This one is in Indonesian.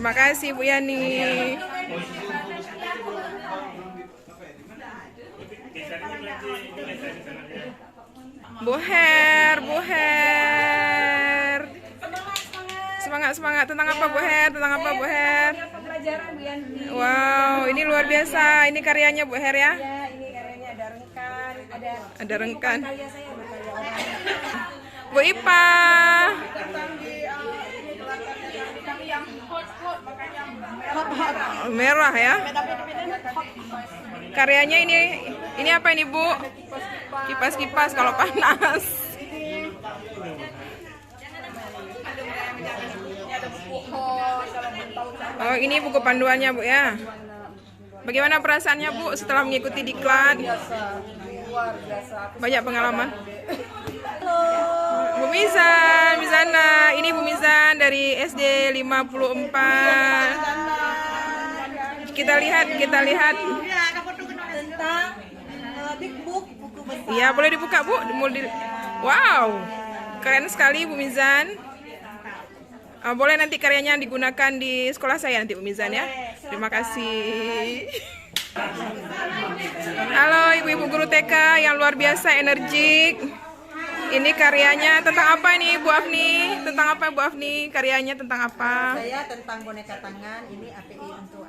Terima kasih Bu Yani. Bu Her, Bu Her. Semangat, semangat. Tentang apa Bu Her? Tentang apa Bu Her? Wow, ini luar biasa. Ini karyanya Bu Her ya? Ya, ini karyanya ada rengkan, Ada rengkan. karya saya berkarya orang. Bu Ipa. Merah ya. Karyanya ini apa ini Bu? Kipas-kipas kalau panas. Oh, ini buku panduannya Bu ya. Bagaimana perasaannya Bu setelah mengikuti diklat? Luar biasa. Banyak pengalaman. Bu Mizan, Mizana. Ini Bu Mizan dari SD 54. Kita lihat. Tentang big book, buku besar. Iya, boleh dibuka Bu. Wow, keren sekali Bu Mizan. Boleh nanti karyanya digunakan di sekolah saya nanti Bu Mizan ya. Terima kasih. Halo ibu-ibu guru TK yang luar biasa energik. Ini karyanya tentang apa ini Bu Afni? Tentang apa Bu Afni? Karyanya tentang apa? Saya tentang boneka tangan, ini API untuk